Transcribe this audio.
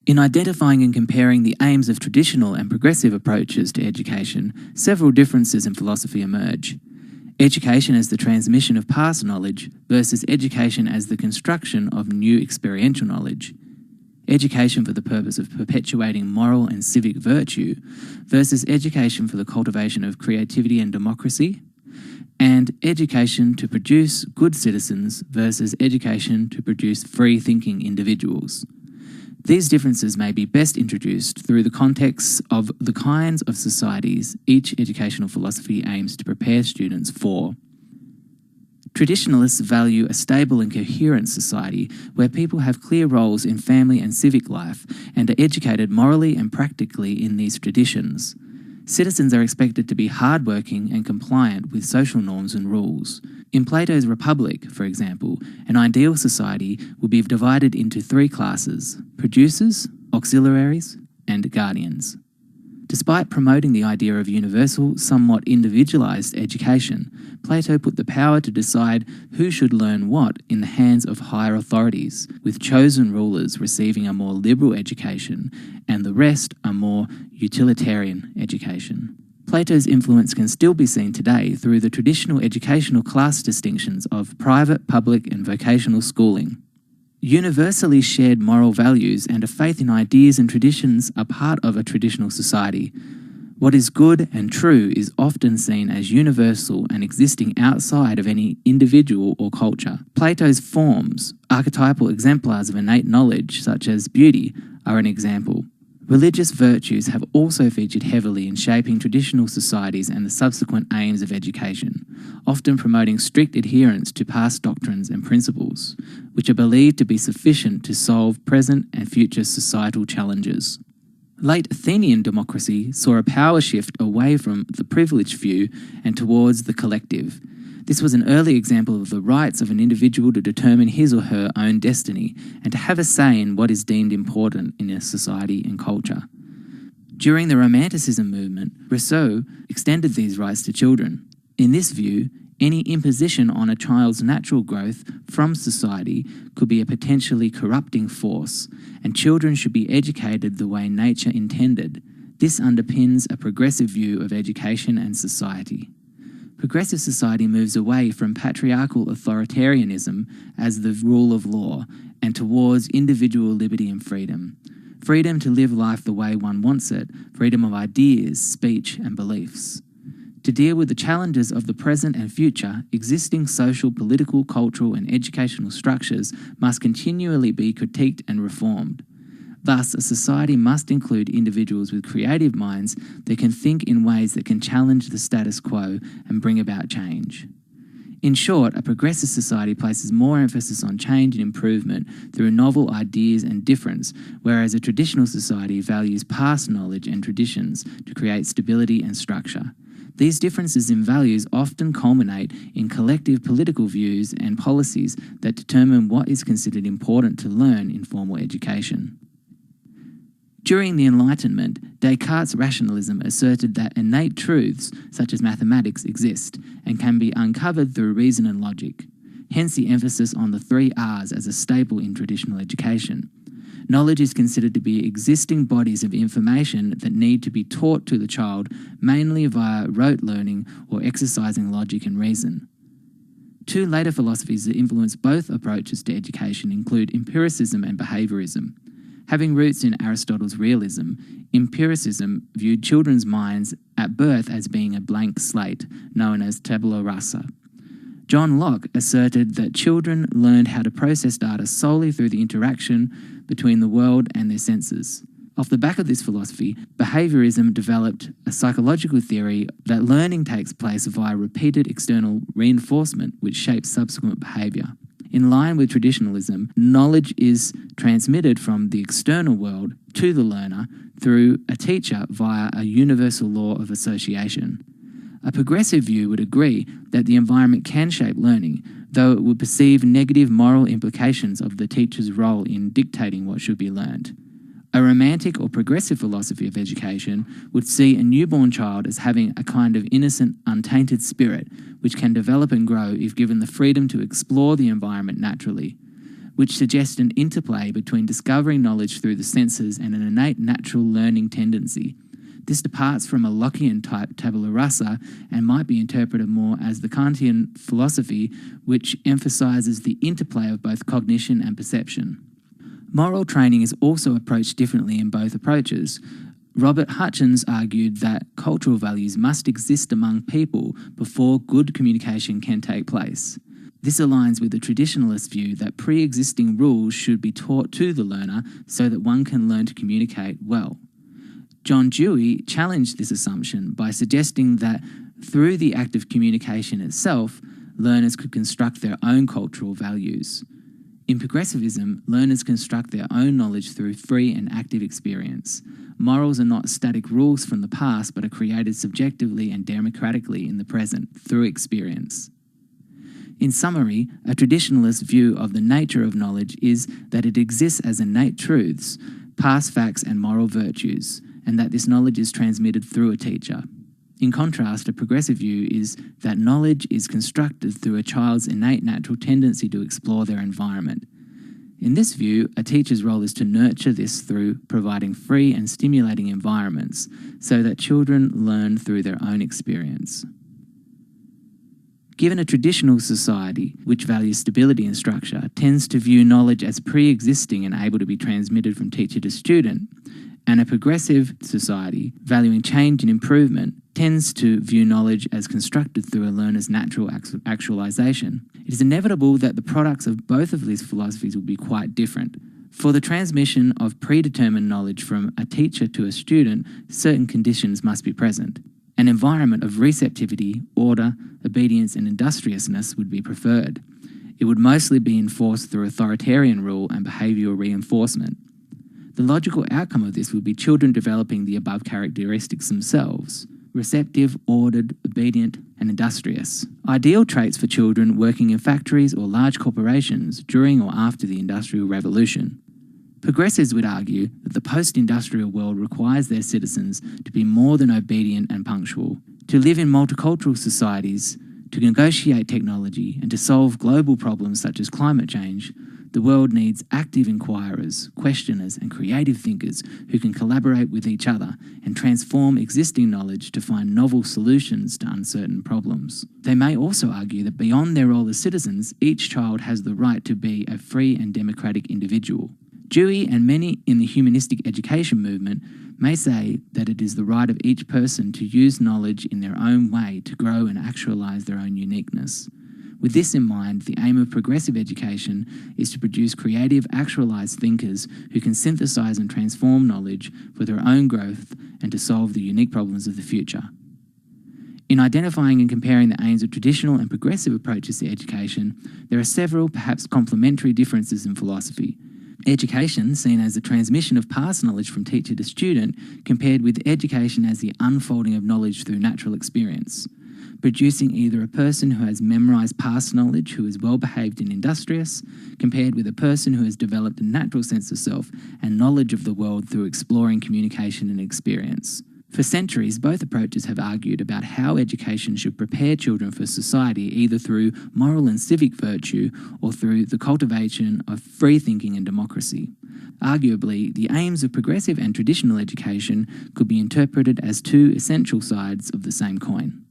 In identifying and comparing the aims of traditional and progressive approaches to education, several differences in philosophy emerge. Education as the transmission of past knowledge versus education as the construction of new experiential knowledge. Education for the purpose of perpetuating moral and civic virtue versus education for the cultivation of creativity and democracy. And education to produce good citizens versus education to produce free-thinking individuals. These differences may be best introduced through the context of the kinds of societies each educational philosophy aims to prepare students for. Traditionalists value a stable and coherent society where people have clear roles in family and civic life and are educated morally and practically in these traditions. Citizens are expected to be hardworking and compliant with social norms and rules. In Plato's Republic, for example, an ideal society would be divided into three classes: producers, auxiliaries, and guardians. Despite promoting the idea of universal, somewhat individualized education, Plato put the power to decide who should learn what in the hands of higher authorities, with chosen rulers receiving a more liberal education and the rest a more utilitarian education. Plato's influence can still be seen today through the traditional educational class distinctions of private, public, and vocational schooling. Universally shared moral values and a faith in ideas and traditions are part of a traditional society. What is good and true is often seen as universal and existing outside of any individual or culture. Plato's forms, archetypal exemplars of innate knowledge, such as beauty, are an example. Religious virtues have also featured heavily in shaping traditional societies and the subsequent aims of education, often promoting strict adherence to past doctrines and principles, which are believed to be sufficient to solve present and future societal challenges. Late Athenian democracy saw a power shift away from the privileged view and towards the collective. This was an early example of the rights of an individual to determine his or her own destiny and to have a say in what is deemed important in a society and culture. During the Romanticism movement, Rousseau extended these rights to children. In this view, any imposition on a child's natural growth from society could be a potentially corrupting force, and children should be educated the way nature intended. This underpins a progressive view of education and society. Progressive society moves away from patriarchal authoritarianism as the rule of law and towards individual liberty and freedom. Freedom to live life the way one wants it, freedom of ideas, speech, and beliefs. To deal with the challenges of the present and future, existing social, political, cultural, and educational structures must continually be critiqued and reformed. Thus, a society must include individuals with creative minds that can think in ways that can challenge the status quo and bring about change. In short, a progressive society places more emphasis on change and improvement through novel ideas and difference, whereas a traditional society values past knowledge and traditions to create stability and structure. These differences in values often culminate in collective political views and policies that determine what is considered important to learn in formal education. During the Enlightenment, Descartes' rationalism asserted that innate truths, such as mathematics, exist and can be uncovered through reason and logic. Hence the emphasis on the 3 R's as a staple in traditional education. Knowledge is considered to be existing bodies of information that need to be taught to the child mainly via rote learning or exercising logic and reason. 2 later philosophies that influence both approaches to education include empiricism and behaviorism. Having roots in Aristotle's realism, empiricism viewed children's minds at birth as being a blank slate, known as tabula rasa. John Locke asserted that children learned how to process data solely through the interaction between the world and their senses. Off the back of this philosophy, behaviorism developed a psychological theory that learning takes place via repeated external reinforcement, which shapes subsequent behaviour. In line with traditionalism, knowledge is transmitted from the external world to the learner through a teacher via a universal law of association. A progressive view would agree that the environment can shape learning, though it would perceive negative moral implications of the teacher's role in dictating what should be learned. A romantic or progressive philosophy of education would see a newborn child as having a kind of innocent, untainted spirit, which can develop and grow if given the freedom to explore the environment naturally. which suggest an interplay between discovering knowledge through the senses and an innate natural learning tendency. This departs from a Lockean-type tabula rasa and might be interpreted more as the Kantian philosophy, which emphasises the interplay of both cognition and perception. Moral training is also approached differently in both approaches. Robert Hutchins argued that cultural values must exist among people before good communication can take place. This aligns with the traditionalist view that pre-existing rules should be taught to the learner so that one can learn to communicate well. John Dewey challenged this assumption by suggesting that through the act of communication itself, learners could construct their own cultural values. In progressivism, learners construct their own knowledge through free and active experience. Morals are not static rules from the past, but are created subjectively and democratically in the present through experience. In summary, a traditionalist view of the nature of knowledge is that it exists as innate truths, past facts and moral virtues, and that this knowledge is transmitted through a teacher. In contrast, a progressive view is that knowledge is constructed through a child's innate natural tendency to explore their environment. In this view, a teacher's role is to nurture this through providing free and stimulating environments so that children learn through their own experience. Given a traditional society, which values stability and structure, tends to view knowledge as pre-existing and able to be transmitted from teacher to student, and a progressive society, valuing change and improvement, tends to view knowledge as constructed through a learner's natural actualization. It is inevitable that the products of both of these philosophies will be quite different. For the transmission of predetermined knowledge from a teacher to a student, certain conditions must be present. An environment of receptivity, order, obedience, and industriousness would be preferred. It would mostly be enforced through authoritarian rule and behavioural reinforcement. The logical outcome of this would be children developing the above characteristics themselves: receptive, ordered, obedient, and industrious. Ideal traits for children working in factories or large corporations during or after the Industrial Revolution. Progressives would argue that the post-industrial world requires their citizens to be more than obedient and punctual, to live in multicultural societies, to negotiate technology, and to solve global problems such as climate change. The world needs active inquirers, questioners, and creative thinkers who can collaborate with each other and transform existing knowledge to find novel solutions to uncertain problems. They may also argue that beyond their role as citizens, each child has the right to be a free and democratic individual. Dewey and many in the humanistic education movement may say that it is the right of each person to use knowledge in their own way to grow and actualize their own uniqueness. With this in mind, the aim of progressive education is to produce creative, actualized thinkers who can synthesize and transform knowledge for their own growth and to solve the unique problems of the future. In identifying and comparing the aims of traditional and progressive approaches to education, there are several, perhaps complementary differences in philosophy. Education, seen as the transmission of past knowledge from teacher to student, compared with education as the unfolding of knowledge through natural experience. Producing either a person who has memorised past knowledge, who is well-behaved and industrious, compared with a person who has developed a natural sense of self and knowledge of the world through exploring communication and experience. For centuries, both approaches have argued about how education should prepare children for society, either through moral and civic virtue or through the cultivation of free thinking and democracy. Arguably, the aims of progressive and traditional education could be interpreted as two essential sides of the same coin.